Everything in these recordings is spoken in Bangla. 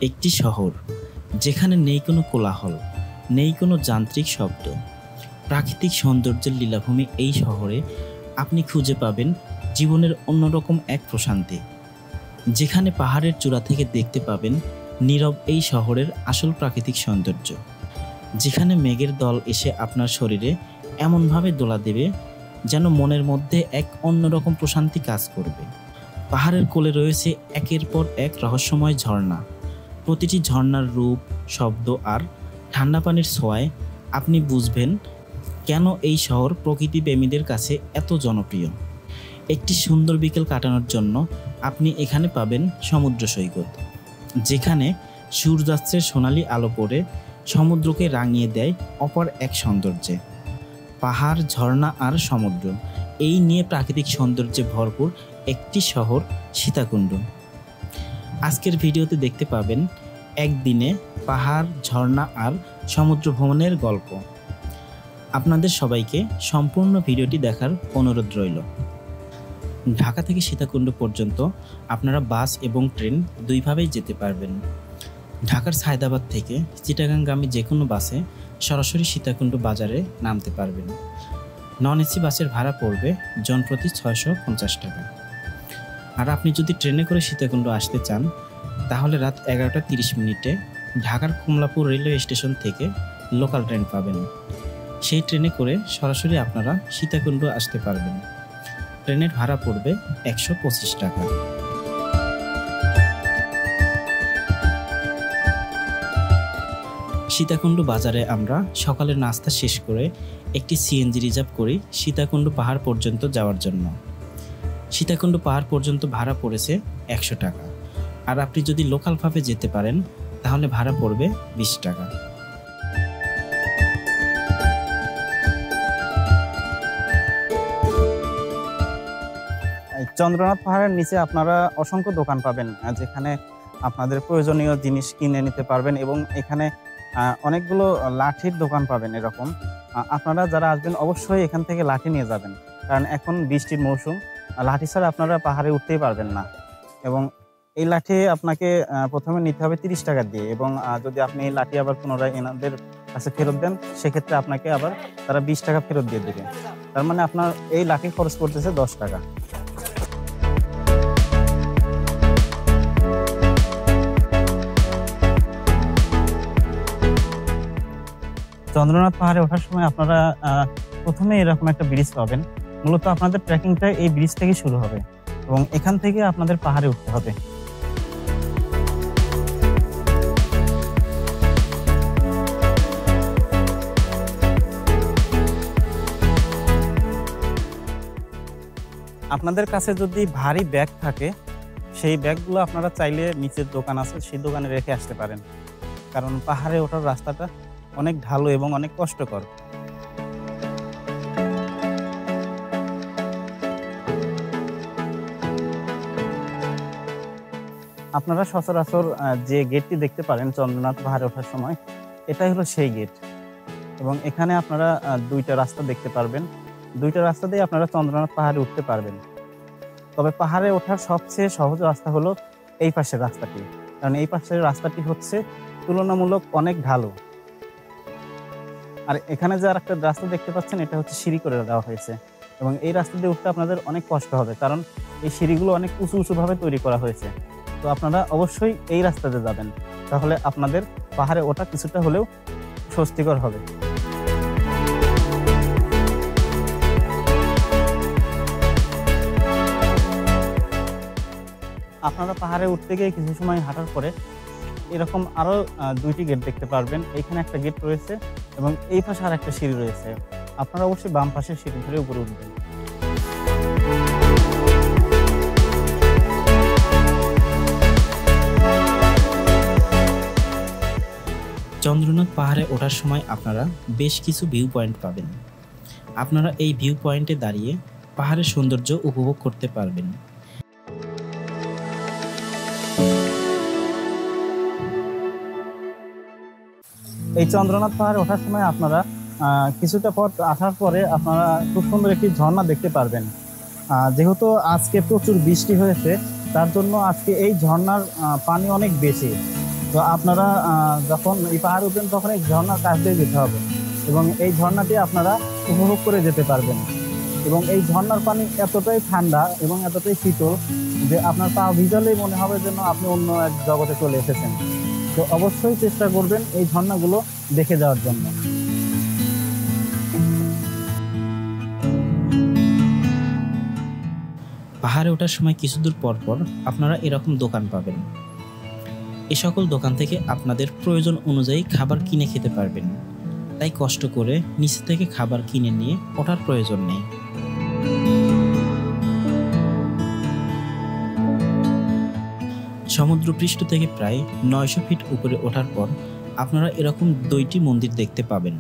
একটি শহর যেখানে নেই কোনো কোলাহল, নেই কোনো যান্ত্রিক শব্দ, প্রাকৃতিক সৌন্দর্যের লীলাভূমি। এই শহরে আপনি খুঁজে পাবেন জীবনের অন্যরকম এক প্রশান্তি, যেখানে পাহাড়ের চূড়া থেকে দেখতে পাবেন নীরব এই শহরের আসল প্রাকৃতিক সৌন্দর্য, যেখানে মেঘের দল এসে আপনার শরীরে এমনভাবে দোলা দেবে যেন মনের মধ্যে এক অন্যরকম প্রশান্তি কাজ করবে। পাহাড়ের কোলে রয়েছে একের পর এক রহস্যময় ঝর্ণা। প্রতিটি ঝর্ণার রূপ, শব্দ আর ঠান্ডা পানির ছোঁয়ায় আপনি বুঝবেন কেন এই শহর প্রকৃতিপ্রেমীদের কাছে এত জনপ্রিয়। একটি সুন্দর বিকেল কাটানোর জন্য আপনি এখানে পাবেন সমুদ্র সৈকত, যেখানে সূর্যাস্তের সোনালি আলো পড়ে সমুদ্রকে রাঙিয়ে দেয় অপর এক সৌন্দর্যে। পাহাড়, ঝর্ণা আর সমুদ্র, এই নিয়ে প্রাকৃতিক সৌন্দর্যে ভরপুর একটি শহর সীতাকুণ্ড। আজকের ভিডিওতে দেখতে পাবেন একদিনে পাহাড়, ঝর্ণা আর সমুদ্র ভ্রমণের গল্প। আপনাদের সবাইকে সম্পূর্ণ ভিডিওটি দেখার অনুরোধ রইল। ঢাকা থেকে সীতাকুণ্ড পর্যন্ত আপনারা বাস এবং ট্রেন দুইভাবেই যেতে পারবেন। ঢাকার সায়দাবাদ থেকে চিটাগাংগামী যে কোনো বাসে সরাসরি সীতাকুণ্ড বাজারে নামতে পারবেন। নন এসি বাসের ভাড়া পড়বে জনপ্রতি 650 টাকা। আর আপনি যদি ট্রেনে করে সীতাকুণ্ড আসতে চান তাহলে রাত 11টা 30 মিনিটে ঢাকার কমলাপুর রেলওয়ে স্টেশন থেকে লোকাল ট্রেন পাবেন। সেই ট্রেনে করে সরাসরি আপনারা সীতাকুণ্ড আসতে পারবেন। ট্রেনের ভাড়া পড়বে 125 টাকা। সীতাকুণ্ড বাজারে আমরা সকালের নাস্তা শেষ করে একটি সিএনজি রিজার্ভ করি সীতাকুণ্ড পাহাড় পর্যন্ত যাওয়ার জন্য। সীতাকুণ্ড পাহাড় পর্যন্ত ভাড়া পড়েছে 100 টাকা। আর আপনি যদি লোকালভাবে যেতে পারেন তাহলে ভাড়া পড়বে 20 টাকা। চন্দ্রনাথ পাহাড়ের নিচে আপনারা অসংখ্য দোকান পাবেন, যেখানে আপনাদের প্রয়োজনীয় জিনিস কিনে নিতে পারবেন এবং এখানে অনেকগুলো লাঠির দোকান পাবেন। এরকম আপনারা যারা আসবেন অবশ্যই এখান থেকে লাঠি নিয়ে যাবেন, কারণ এখন বৃষ্টির মৌসুম, লাঠি ছাড়া আপনারা পাহাড়ে উঠতেই পারবেন না। এবং এই লাঠি আপনাকে প্রথমে নিতে হবে 30 টাকা দিয়ে, এবং যদি আপনি এই লাঠি আবার পুনরায় এনাদের কাছে ফেরত দেন সেক্ষেত্রে আপনাকে আবার তারা 20 টাকা ফেরত দিয়ে দেবে। তার মানে আপনার এই লাঠি খরচ পড়তেছে 10 টাকা। চন্দ্রনাথ পাহাড়ে ওঠার সময় আপনারা প্রথমে এরকম একটা ব্রিজ পাবেন। মূলত আপনাদের ট্রেকিংটা এই ব্রিজ থেকে শুরু হবে এবং এখান থেকে আপনাদের পাহাড়ে উঠতে হবে। আপনাদের কাছে যদি ভারী ব্যাগ থাকে সেই ব্যাগগুলো আপনারা চাইলে নিচের দোকান আছে সেই দোকানে রেখে আসতে পারেন, কারণ পাহাড়ে ওঠার রাস্তাটা অনেক ঢালু এবং অনেক কষ্টকর। আপনারা সচরাচর যে গেটটি দেখতে পারেন চন্দ্রনাথ পাহাড়ে ওঠার সময়, এটাই হলো সেই গেট। এবং এখানে আপনারা দুইটা রাস্তা দেখতে পারবেন। দুইটা রাস্তা দিয়ে আপনারা চন্দ্রনাথ পাহাড়ে উঠতে পারবেন। তবে পাহাড়ে ওঠার সবচেয়ে সহজ রাস্তা হলো এই পাশের রাস্তাটি, কারণ এই পাশের রাস্তাটি হচ্ছে তুলনামূলক অনেক ঢালু। আর এখানে যে আর একটা রাস্তা দেখতে পাচ্ছেন এটা হচ্ছে সিঁড়ি করে দেওয়া হয়েছে, এবং এই রাস্তা দিয়ে উঠতে আপনাদের অনেক কষ্ট হবে, কারণ এই সিঁড়িগুলো অনেক উঁচু উঁচুভাবে তৈরি করা হয়েছে। তো আপনারা অবশ্যই এই রাস্তাতে যাবেন, তাহলে আপনাদের পাহাড়ে ওঠা কিছুটা হলেও স্বস্তিকর হবে। আপনারা পাহাড়ে উঠতে গিয়ে কিছু সময় হাঁটার পরে এরকম আরো দুইটি গেট দেখতে পারবেন। এইখানে একটা গেট রয়েছে এবং এই পাশে আর একটা সিঁড়ি রয়েছে। আপনারা অবশ্যই বাম পাশের সিঁড়ি ধরে উপরে উঠবেন। চন্দ্রনাথ পাহাড়ে ওঠার সময় আপনারা বেশ কিছু ভিউ পয়েন্ট পাবেন। আপনারা এই ভিউ পয়েন্টে দাঁড়িয়ে পাহাড়ের সৌন্দর্য উপভোগ করতে পারবেন। এই চন্দ্রনাথ পাহাড়ে ওঠার সময় আপনারা কিছুটা পথ আসার পরে আপনারা খুব সুন্দর একটি ঝর্ণা দেখতে পারবেন। যেহেতু আজকে প্রচুর বৃষ্টি হয়েছে তার জন্য আজকে এই ঝর্ণার পানি অনেক বেশি, তো আপনারা যখন এই পাহাড়ে উঠবেন তখন এই ঝর্ণার কাছ দিয়ে যেতে হবে এবং এই ঝর্ণাটি আপনারা উপভোগ করে যেতে পারবেন। এবং এই ঝর্ণার পানি এতটাই ঠান্ডা এবং এতটাই শীতল যে আপনার পা ভিজালেই মনে হবে যেন আপনি অন্য এক জগতে চলে এসেছেন। তো অবশ্যই চেষ্টা করবেন এই ঝর্ণাগুলো দেখে যাওয়ার জন্য। পাহাড়ে ওঠার সময় কিছু দূর পর পর আপনারা এরকম দোকান পাবেন। এ সকল দোকান থেকে আপনাদের প্রয়োজন অনুযায়ী খাবার কিনে খেতে পারবেন, তাই কষ্ট করে নিচে থেকে খাবার কিনে নিয়ে ওঠার প্রয়োজন নেই। সমুদ্রপৃষ্ঠ থেকে প্রায় 900 ফিট উপরে ওঠার পর আপনারা এরকম 2টি মন্দির দেখতে পাবেন।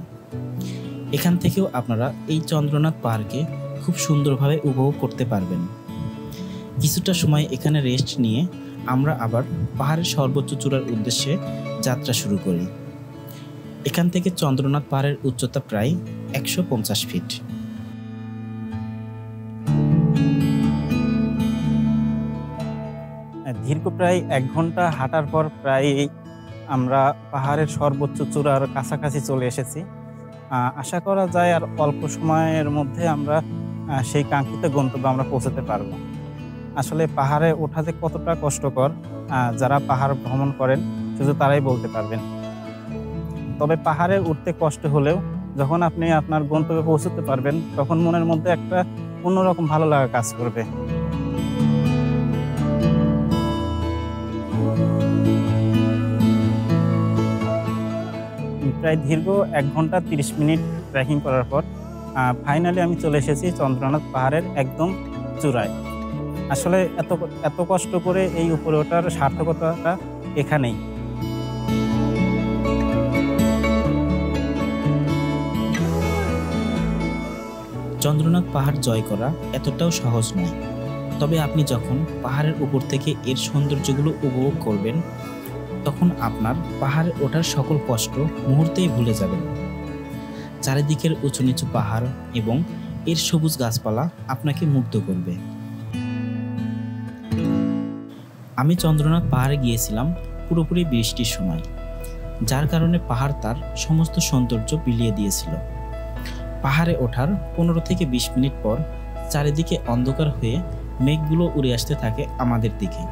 এখান থেকেও আপনারা এই চন্দ্রনাথ পাহাড়কে খুব সুন্দরভাবে উপভোগ করতে পারবেন। কিছুটা সময় এখানে রেস্ট নিয়ে আমরা আবার পাহাড়ের সর্বোচ্চ চূড়ার উদ্দেশ্যে যাত্রা শুরু করি। এখান থেকে চন্দ্রনাথ পাহাড়ের উচ্চতা প্রায় 150 ফিট। দীর্ঘ প্রায় 1 ঘন্টা হাঁটার পর প্রায় আমরা পাহাড়ের সর্বোচ্চ চূড়ার কাছাকাছি চলে এসেছি। আশা করা যায় আর অল্প সময়ের মধ্যে আমরা সেই কাঙ্ক্ষিত গন্তব্যে আমরা পৌঁছাতে পারবো। আসলে পাহাড়ে ওঠা যে কতটা কষ্টকর যারা পাহাড় ভ্রমণ করেন শুধু তারাই বলতে পারবেন। তবে পাহাড়ে উঠতে কষ্ট হলেও যখন আপনি আপনার গন্তব্যে পৌঁছতে পারবেন তখন মনের মধ্যে একটা অন্যরকম ভালো লাগা কাজ করবে। প্রায় দীর্ঘ 1 ঘন্টা 30 মিনিট ট্রেকিং করার পর ফাইনালি আমি চলে এসেছি চন্দ্রনাথ পাহাড়ের একদম চূড়ায়। আসলে এত কষ্ট করে এই উপরে ওঠার সার্থকতাটা এখানেই। চন্দ্রনাথ পাহাড় জয় করা এতটাও সহজ নয়, তবে আপনি যখন পাহাড়ের উপর থেকে এর সৌন্দর্যগুলো উপভোগ করবেন তখন আপনার পাহাড়ে ওঠার সকল কষ্ট মুহূর্তেই ভুলে যাবেন। চারিদিকের উঁচু নিচু পাহাড় এবং এর সবুজ গাছপালা আপনাকে মুগ্ধ করবে। আমি চন্দ্রনাথ পাহাড়ে গিয়েছিলাম পুরোপুরি বৃষ্টির সময়, যার কারণে পাহাড় তার সমস্ত সৌন্দর্য বিলিয়ে দিয়েছিল। পাহাড়ে ওঠার 15 থেকে 20 মিনিট পর চারিদিকে অন্ধকার হয়ে মেঘগুলো উড়ে আসতে থাকে আমাদের দিকে।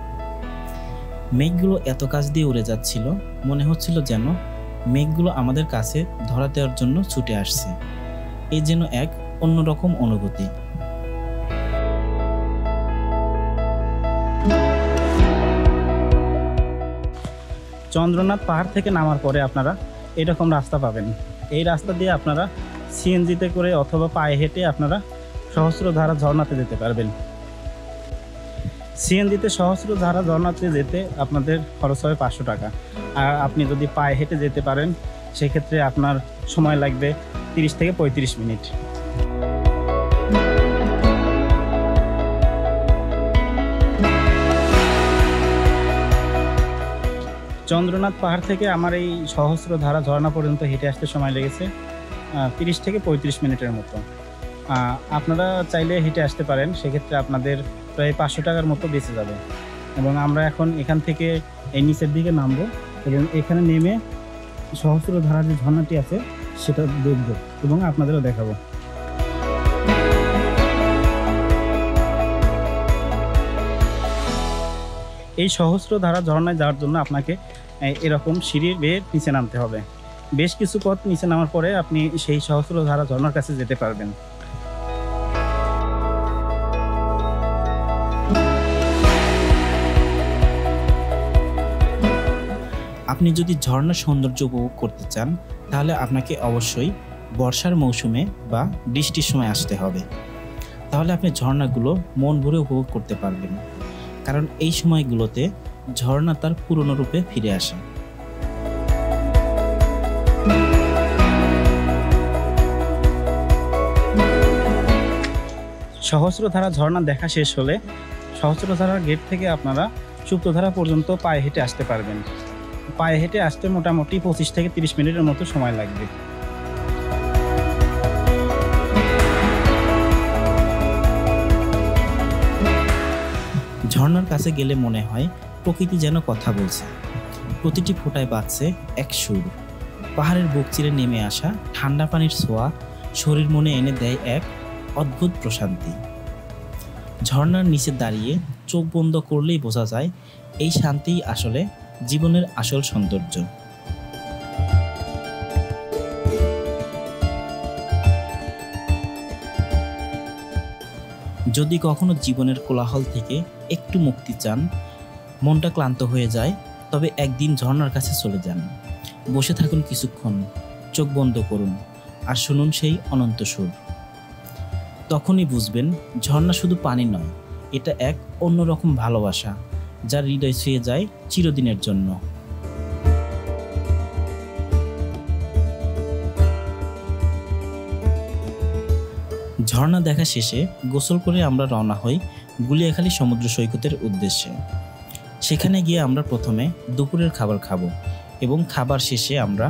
মেঘগুলো এত কাছ দিয়ে উড়ে যাচ্ছিল, মনে হচ্ছিল যেন মেঘগুলো আমাদের কাছে ধরা দেওয়ার জন্য ছুটে আসছে। এই যেন এক অন্যরকম অনুভূতি। চন্দ্রনাথ পাহাড় থেকে নামার পরে আপনারা এরকম রাস্তা পাবেন। এই রাস্তা দিয়ে আপনারা সিএনজিতে করে অথবা পায়ে হেঁটে আপনারা সহস্রধারা ঝর্ণাতে যেতে পারবেন। সিএনজিতে সহস্রধারা ঝর্ণাতে যেতে আপনাদের খরচ হবে 500 টাকা, আর আপনি যদি পায়ে হেঁটে যেতে পারেন সেক্ষেত্রে আপনার সময় লাগবে 30 থেকে 35 মিনিট। চন্দ্রনাথ পাহাড় থেকে আমার এই সহস্রধারা ঝর্ণা পর্যন্ত হেঁটে আসতে সময় লেগেছে 30 থেকে 35 মিনিটের মতো। আপনারা চাইলে হেঁটে আসতে পারেন, সেক্ষেত্রে আপনাদের প্রায় 500 টাকার মতো বেঁচে যাবে। এবং আমরা এখন এখান থেকে এই নিচের দিকে নামবো এবং এখানে নেমে সহস্রধারা যে ঝর্ণাটি আছে সেটা দেখব এবং আপনাদেরও দেখাবো। এই সহস্রধারা ঝর্ণায় যাওয়ার জন্য আপনাকে এরকম সিঁড়ি বেয়ে নিচে নামতে হবে। বেশ কিছু পথ নিচে নামার পরে আপনি সেই সহস্রধারা ঝর্ণার কাছে যেতে পারবেন। আপনি যদি ঝর্ণার সৌন্দর্য উপভোগ করতে চান তাহলে আপনাকে অবশ্যই বর্ষার মৌসুমে বা বৃষ্টির সময় আসতে হবে। তাহলে আপনি ঝর্ণাগুলো মন ভরে উপভোগ করতে পারবেন, কারণ এই সময়গুলোতে ঝর্ণা তার পুরনো রূপে ফিরে আসে। সহস্রধারা ঝর্ণা দেখা শেষ হলে সহস্রধারার গেট থেকে আপনারা সুপ্তধারা পর্যন্ত পায়ে হেঁটে আসতে পারবেন। পায়ে হেঁটে আসতে মোটামুটি 25 থেকে 30 মিনিটের মতো সময় লাগবে। ঝর্ণার কাছে গেলে মনে হয় প্রকৃতি যেন কথা বলছে। প্রতিটি ফোঁটায় বাজছে এক সুর। পাহাড়ের বুক চিরে নেমে আসা ঠান্ডা পানির ছোঁয়া শরীর মনে এনে দেয় এক অদ্ভুত প্রশান্তি। ঝর্ণার নিচে দাঁড়িয়ে চোখ বন্ধ করলেই বোঝা যায় এই শান্তিই আসলে জীবনের আসল সৌন্দর্য। যদি কখনো জীবনের কোলাহল থেকে একটু মুক্তি চান, মনটা ক্লান্ত হয়ে যায়, তবে একদিন ঝর্ণার কাছে চলে যান। বসে থাকুন কিছুক্ষণ, চোখ বন্ধ করুন আর শুনুন সেই অনন্ত সুর। তখনই বুঝবেন ঝর্ণা শুধু পানি নয়, এটা এক অন্যরকম ভালোবাসা যা হৃদয় ছুঁয়ে যায় চিরদিনের জন্য। ঝর্ণা দেখা শেষে গোসল করে আমরা রওনা হই গুলিয়াখালী সমুদ্র সৈকতের উদ্দেশ্যে। সেখানে গিয়ে আমরা প্রথমে দুপুরের খাবার খাবো এবং খাবার শেষে আমরা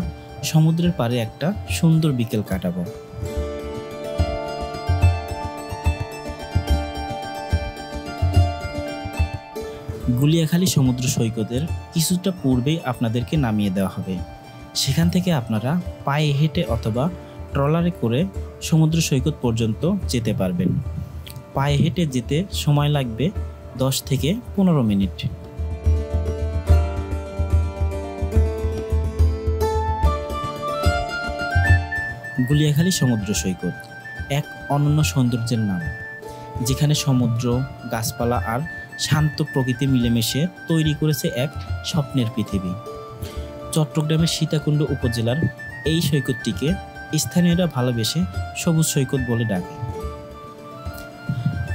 সমুদ্রের পাড়ে একটা সুন্দর বিকেল কাটাবো। গুলিয়াখালী সমুদ্র সৈকতের কিছুটা পূর্বেই আপনাদেরকে নামিয়ে দেওয়া হবে। সেখান থেকে আপনারা পায়ে হেঁটে অথবা ট্রলারে করে সমুদ্র সৈকত পর্যন্ত যেতে পারবেন। পায়ে হেঁটে যেতে সময় লাগবে 10 থেকে 15 মিনিট। গুলিয়াখালী সমুদ্র সৈকত এক অনন্য সৌন্দর্যের নাম, যেখানে সমুদ্র, গাছপালা আর শান্ত প্রকৃতি মিলেমিশে তৈরি করেছে এক স্বপ্নের পৃথিবী। চট্টগ্রামের সীতাকুণ্ড উপজেলার এই সৈকতটিকে স্থানীয়রা ভালোবেসে সবুজ সৈকত বলে ডাকে,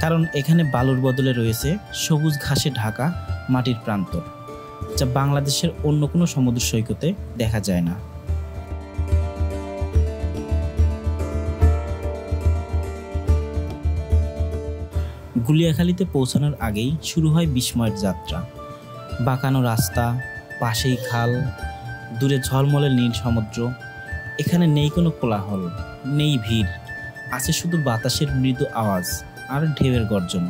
কারণ এখানে বালুর বদলে রয়েছে সবুজ ঘাসে ঢাকা মাটির প্রান্তর, যা বাংলাদেশের অন্য কোনো সমুদ্র সৈকতে দেখা যায় না। গুলিয়াখালীতে পৌঁছানোর আগেই শুরু হয় বিস্ময়ের যাত্রা। বাঁকানো রাস্তা, পাশেই খাল, দূরে ঝলমলে নীল সমুদ্র। এখানে নেই কোনো কোলাহল, নেই ভিড়, আছে শুধু বাতাসের মৃদু আওয়াজ আর ঢেউয়ের গর্জন।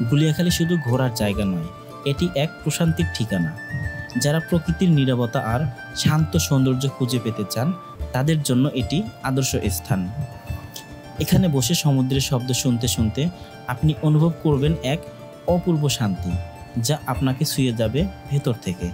গুলিয়াখালী শুধু ঘোরার জায়গা নয়, এটি এক প্রশান্তির ঠিকানা। যারা প্রকৃতির নীরবতা আর শান্ত সৌন্দর্য খুঁজে পেতে চান, তাদের জন্য এটি আদর্শ স্থান। এখানে বসে সমুদ্রের শব্দ শুনতে শুনতে আপনি অনুভব করবেন এক অপূর্ব শান্তি, যা আপনাকে ছুঁয়ে যাবে ভেতর থেকে।